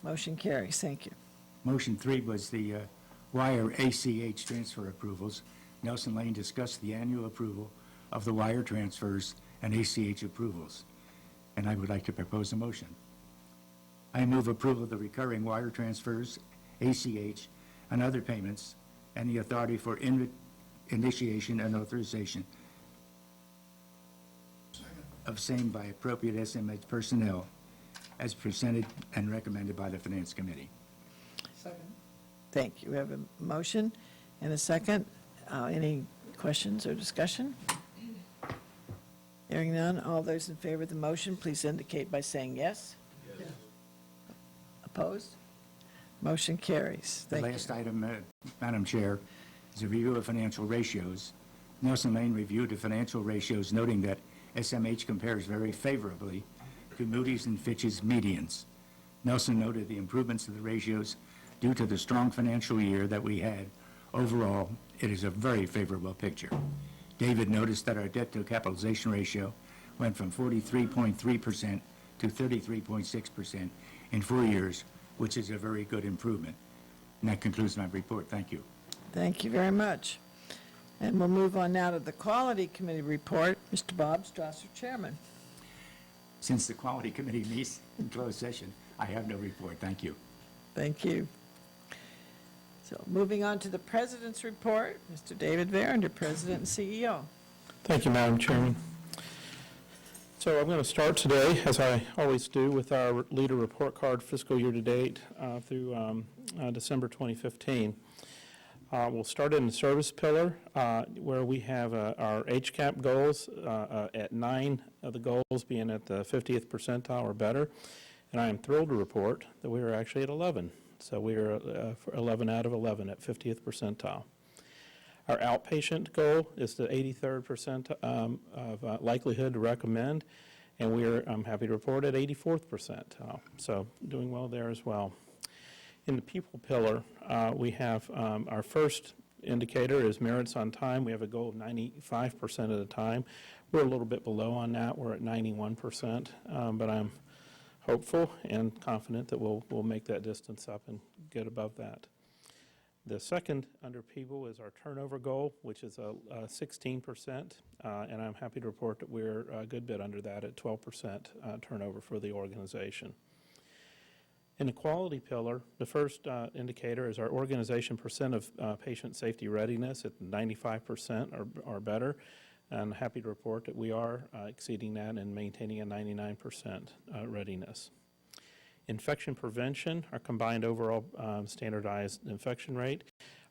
Motion carries. Thank you.
Motion 3 was the wire ACH transfer approvals. Nelson Lane discussed the annual approval of the wire transfers and ACH approvals, and I would like to propose a motion. I move approval of the recurring wire transfers, ACH, and other payments, and the authority for initiation and authorization of same by appropriate SMH personnel as presented and recommended by the Finance Committee.
Second.
Thank you. We have a motion and a second. Any questions or discussion? Hearing none, all those in favor of the motion, please indicate by saying yes.
Yes.
Opposed? Motion carries.
The
Thank you.
last item, Madam Chair, is a review of financial ratios. Nelson Lane reviewed the financial ratios, noting that SMH compares very favorably to Moody's and Fitch's medians. Nelson noted the improvements of the ratios due to the strong financial year that we had. Overall, it is a very favorable picture. David noticed that our debt-to-capitalization ratio went from 43.3% to 33.6% in 4 years, which is a very good improvement. And that concludes my report. Thank you.
Thank you very much. And we'll move on now to the Quality Committee report. Mr. Bob Strasser, Chairman.
Since the Quality Committee meets in closed session, I have no report. Thank you.
Thank you. So moving on to the President's report, Mr. David Verinder, President and CEO.
Thank you, Madam Chairman. So I'm going to start today, as I always do, with our leader report card fiscal year to date through December 2015. We'll start in the service pillar, where we have our HCAP goals at 9 of the goals being at the 50th percentile or better. And I am thrilled to report that we are actually at 11. So we are 11 out of 11 at 50th percentile. Our outpatient goal is the 83rd percent of likelihood to recommend, and I'm happy to report at 84th percentile. So doing well there as well. In the people pillar, we have our first indicator is merits on time. We have a goal of 95% of the time. We're a little bit below on that. We're at 91%, but I'm hopeful and confident that we'll make that distance up and get above that. The second under people is our turnover goal, which is 16%, and I'm happy to report that we're a good bit under that at 12% turnover for the organization. In the quality pillar, the first indicator is our organization percent of patient safety readiness at 95% or better. I'm happy to report that we are exceeding that and maintaining a 99% readiness. Infection prevention, our combined overall standardized infection rate,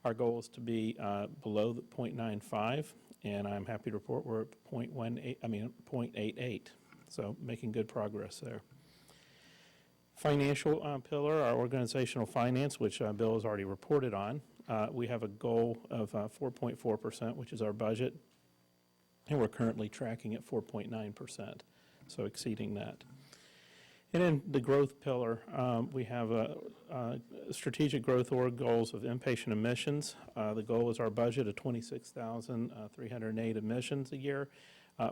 our goal is to be below the 0.95, and I'm happy to report we're at 0.88, so making good progress there. Financial pillar, our organizational finance, which Bill has already reported on, we have a goal of 4.4%, which is our budget, and we're currently tracking at 4.9%, so exceeding that. And in the growth pillar, we have strategic growth org goals of inpatient admissions. The goal is our budget of 26,308 admissions a year.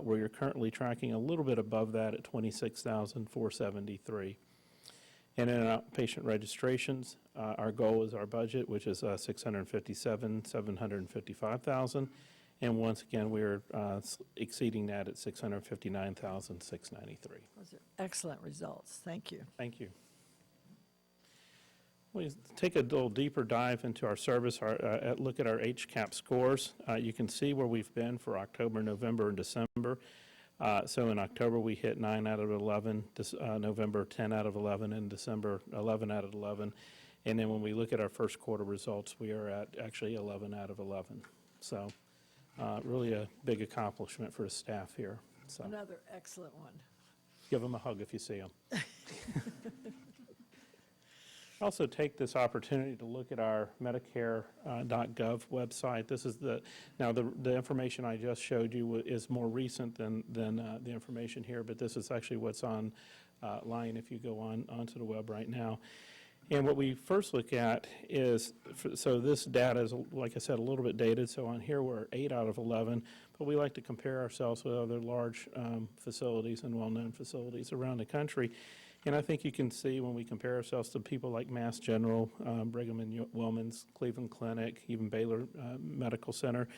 Where you're currently tracking a little bit above that at 26,473. And in outpatient registrations, our goal is our budget, which is $657,755,000. And once again, we're exceeding that at $659,693.
Those are excellent results. Thank you.
Thank you. We take a little deeper dive into our service, look at our HCAP scores. You can see where we've been for October, November, and December. So in October, we hit 9 out of 11, November 10 out of 11, and December 11 out of 11. And then when we look at our first quarter results, we are at actually 11 out of 11. So really a big accomplishment for the staff here. So
Another excellent one.
give them a hug if you see them. Also take this opportunity to look at our Medicare.gov website. This is the information I just showed you is more recent than the information here, but this is actually what's online if you go onto the web right now. And what we first look at is, so this data is, like I said, a little bit dated. So on here we're 8 out of 11, but we like to compare ourselves with other large facilities and well-known facilities around the country. And I think you can see when we compare ourselves to people like Mass General, Brigham and Women's, Cleveland Clinic, even Baylor Medical Center,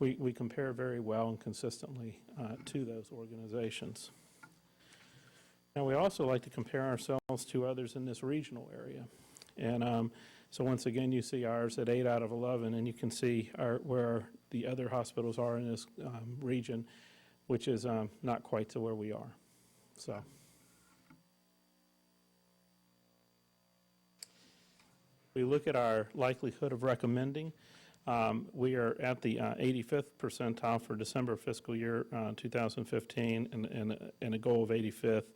we compare very well and consistently to those organizations. Now, we also like to compare ourselves to others in this regional area. And so once again, you see ours at 8 out of 11, and you can see where the other hospitals are in this region, which is not quite to where we are. So. We look at our likelihood of recommending. We are at the 85th percentile for December fiscal year 2015 and a goal of 85th.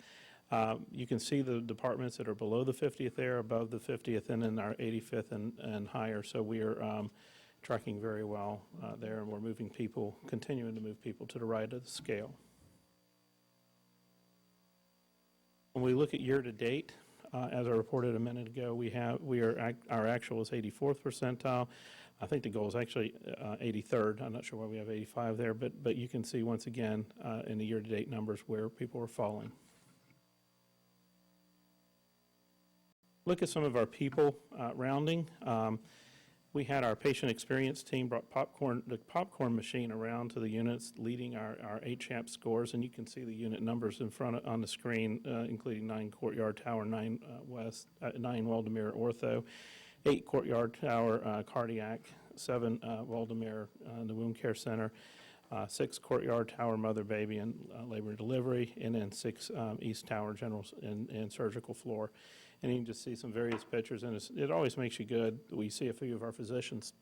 You can see the departments that are below the 50th there, above the 50th, and in our 85th and higher. So we are tracking very well there, and we're continuing to move people to the right of the scale. When we look at year-to-date, as I reported a minute ago, our actual is 84th percentile. I think the goal is actually 83rd. I'm not sure why we have 85 there, but you can see once again in the year-to-date numbers where people are falling. Look at some of our people rounding. We had our patient experience team brought the popcorn machine around to the units, leading our HCAP scores, and you can see the unit numbers in front on the screen, including 9 Courtyard Tower, 9 Waldemere Ortho, 8 Courtyard Tower Cardiac, 7 Waldemere the Wound Care Center, 6 Courtyard Tower Mother, Baby, and Labor and Delivery, and then 6 East Tower General and Surgical Floor. And you can just see some various pictures, and it always makes you good. We see a few of our physicians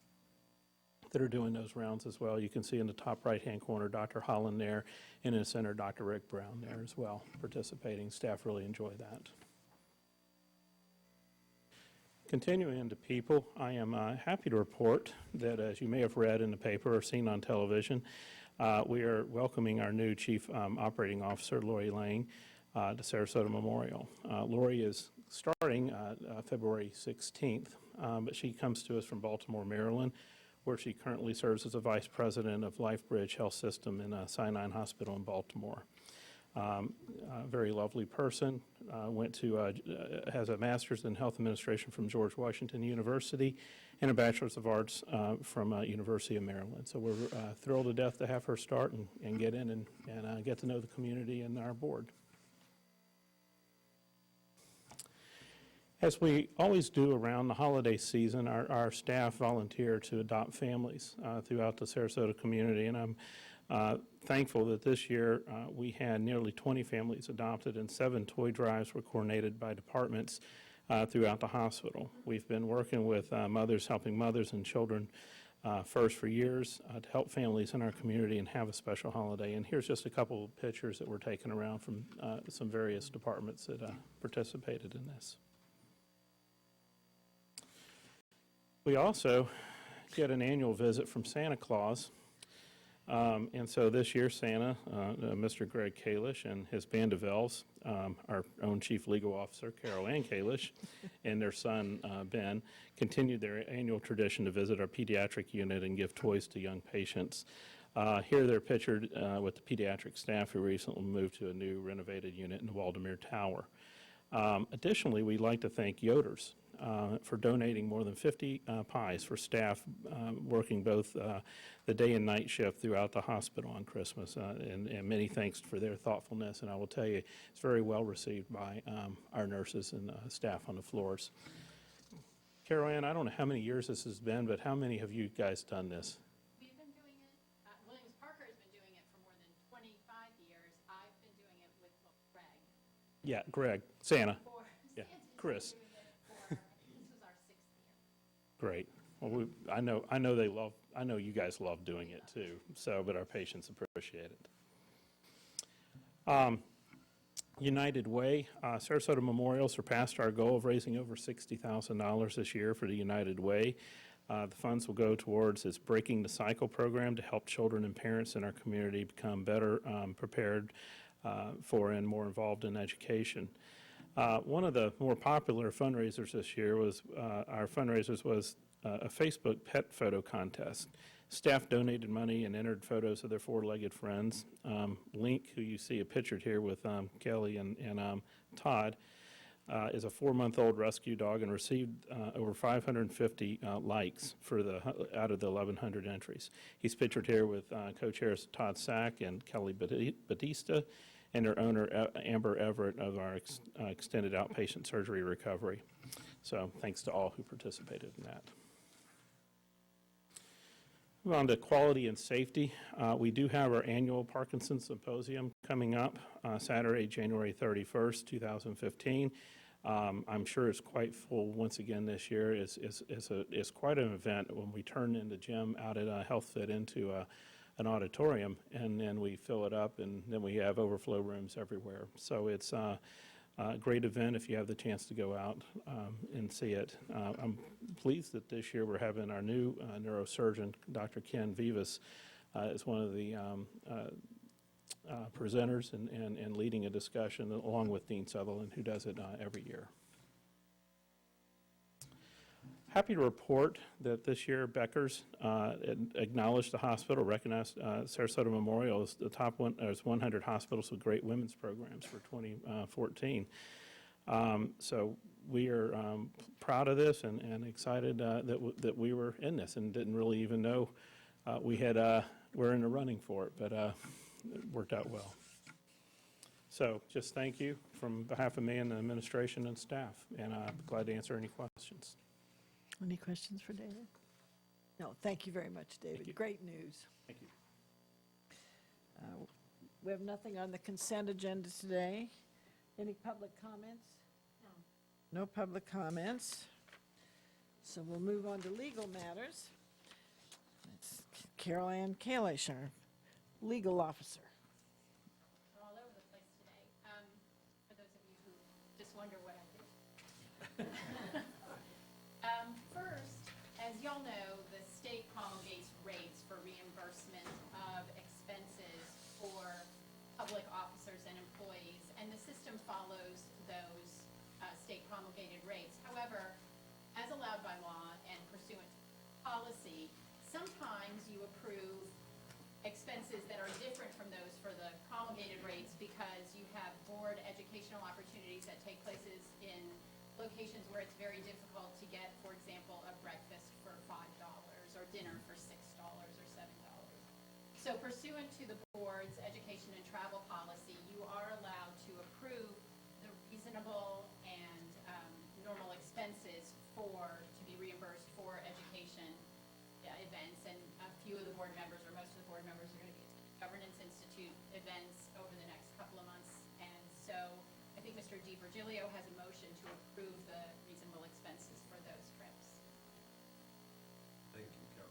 that are doing those rounds as well. You can see in the top right-hand corner Dr. Holland there, and in the center Dr. Rick Brown there as well, participating. Staff really enjoy that. Continuing into people, I am happy to report that, as you may have read in the paper or seen on television, we are welcoming our new Chief Operating Officer, Lori Lang, to Sarasota Memorial. Lori is starting February 16th, but she comes to us from Baltimore, Maryland, where she currently serves as a Vice President of LifeBridge Health System in Sinai Hospital in Baltimore. Very lovely person, has a Master's in Health Administration from George Washington University and a Bachelor's of Arts from University of Maryland. So we're thrilled to death to have her start and get in and get to know the community and our board. As we always do around the holiday season, our staff volunteer to adopt families throughout the Sarasota community, and I'm thankful that this year we had nearly 20 families adopted, and 7 toy drives were coordinated by departments throughout the hospital. We've been working with mothers, helping mothers and children first for years to help families in our community and have a special holiday. And here's just a couple of pictures that were taken around from some various departments that participated in this. We also get an annual visit from Santa Claus. And so this year, Santa, Mr. Greg Kalish and his band of elves, our own Chief Legal Officer, Carol Ann Kalish, and their son, Ben, continued their annual tradition to visit our pediatric unit and give toys to young patients. Here they're pictured with the pediatric staff who recently moved to a new renovated unit in the Waldemere Tower. Additionally, we'd like to thank Yoders for donating more than 50 pies for staff working both the day and night shift throughout the hospital on Christmas. And many thanks for their thoughtfulness. And I will tell you, it's very well received by our nurses and staff on the floors. Carol Ann, I don't know how many years this has been, but how many have you guys done this?
We've been doing it, Williams Parker has been doing it for more than 25 years. I've been doing it with Greg.
Yeah, Greg, Santa. Yeah, Chris.
This was our 6th year.
Great. Well, I know you guys love doing it too. So, but our patients appreciate it. United Way, Sarasota Memorial surpassed our goal of raising over $60,000 this year for the United Way. The funds will go towards its Breaking the Cycle program to help children and parents in our community become better prepared for and more involved in education. One of the more popular fundraisers this year was a Facebook pet photo contest. Staff donated money and entered photos of their four-legged friends. Link, who you see pictured here with Kelly and Todd, is a 4-month-old rescue dog and received over 550 likes for out of the 1,100 entries. He's pictured here with co-chairs Todd Sack and Kelly Batista, and their owner, Amber Everett, of our extended outpatient surgery recovery. So thanks to all who participated in that. Move on to quality and safety. We do have our annual Parkinson's Symposium coming up Saturday, January 31st, 2015. I'm sure it's quite full once again this year. It's quite an event when we turn in the gym out at Health Fit into an auditorium, and then we fill it up, and then we have overflow rooms everywhere. So it's a great event if you have the chance to go out and see it. I'm pleased that this year we're having our new neurosurgeon, Dr. Ken Vivas, as one of the presenters and leading a discussion along with Dean Sutherland, who does it every year. Happy to report that this year Becker's acknowledged the hospital, recognized Sarasota Memorial as the top one, as 100 hospitals with great women's programs for 2014. So we are proud of this and excited that we were in this, and didn't really even know we're in the running for it, but it worked out well. So just thank you from behalf of me and the administration and staff, and I'm glad to answer any questions.
Any questions for David? No, thank you very much, David. Great news.
Thank you.
We have nothing on the consent agenda today. Any public comments? No. No public comments. So we'll move on to legal matters. It's Carol Ann Kalish, our legal officer.
We're all over the place today. For those of you who just wonder what I do. First, as y'all know, the state promulgates rates for reimbursement of expenses for public officers and employees, and the system follows those state promulgated rates. However, as allowed by law and pursuant to policy, sometimes you approve expenses that are different from those for the promulgated rates because you have board educational opportunities that take places in locations where it's very difficult to get, for example, a breakfast for $5 or dinner for $6 or $7. So pursuant to the board's education and travel policy, you are allowed to approve the reasonable and normal expenses to be reimbursed for education events. And a few of the board members, or most of the board members, are going to be at Governance Institute events over the next couple of months. And so I think Mr. DiVirgilio has a motion to approve the reasonable expenses for those trips.
Thank you, Carol.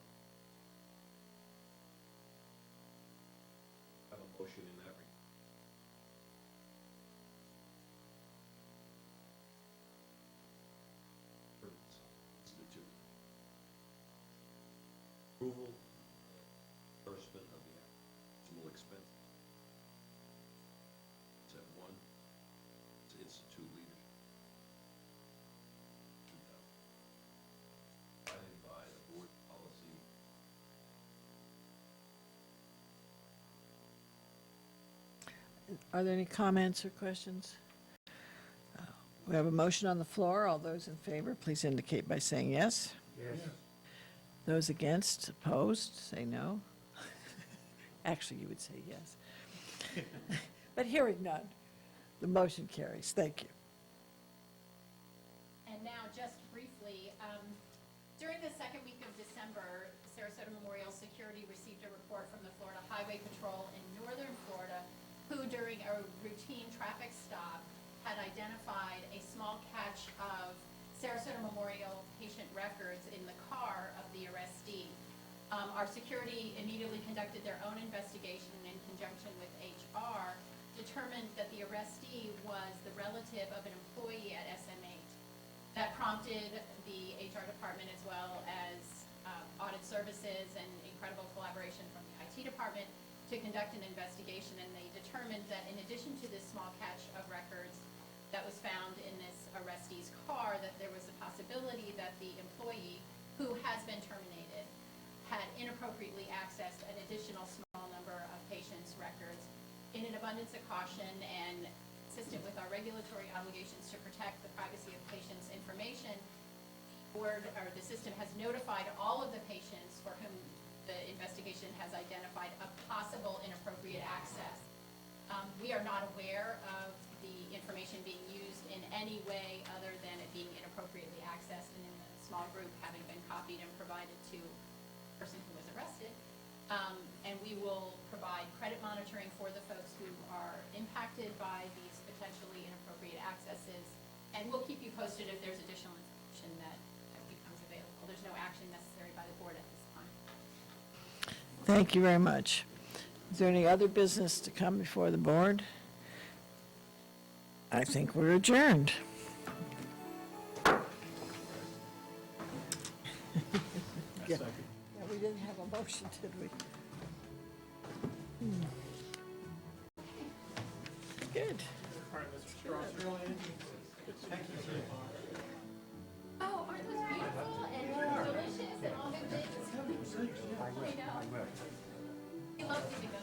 Have a motion in that regard. Institute. Approval, reimbursement of the reasonable expenses. Is that one? It's Institute leadership. Guided by the board policy.
Are there any comments or questions? We have a motion on the floor. All those in favor, please indicate by saying yes.
Yes.
Those against, opposed, say no. Actually, you would say yes. But hearing none, the motion carries. Thank you.
And now, just briefly, during the second week of December, Sarasota Memorial Security received a report from the Florida Highway Patrol in northern Florida, who during a routine traffic stop had identified a small catch of Sarasota Memorial patient records in the car of the arrestee. Our security immediately conducted their own investigation in conjunction with HR, determined that the arrestee was the relative of an employee at SM8. That prompted the HR department, as well as audit services and incredible collaboration from the IT department, to conduct an investigation, and they determined that in addition to this small catch of records that was found in this arrestee's car, that there was a possibility that the employee, who has been terminated, had inappropriately accessed an additional small number of patients' records. In an abundance of caution and consistent with our regulatory obligations to protect the privacy of patients' information, the system has notified all of the patients for whom the investigation has identified a possible inappropriate access. We are not aware of the information being used in any way other than it being inappropriately accessed, and in the small group having been copied and provided to the person who was arrested. And we will provide credit monitoring for the folks who are impacted by these potentially inappropriate accesses, and we'll keep you posted if there's additional information that becomes available. There's no action necessary by the board at this time.
Thank you very much. Is there any other business to come before the board? I think we're adjourned. Yeah, we didn't have a motion, did we? Good.
Oh, aren't those beautiful and delicious and all good things? I know. We love giving those.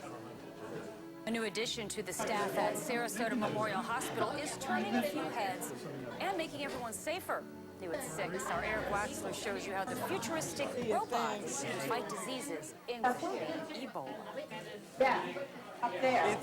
A new addition to the staff at Sarasota Memorial Hospital is turning a few heads and making everyone safer. New at 6, our Eric Waxler shows you how the futuristic robots fight diseases, including Ebola.
Yeah, up there.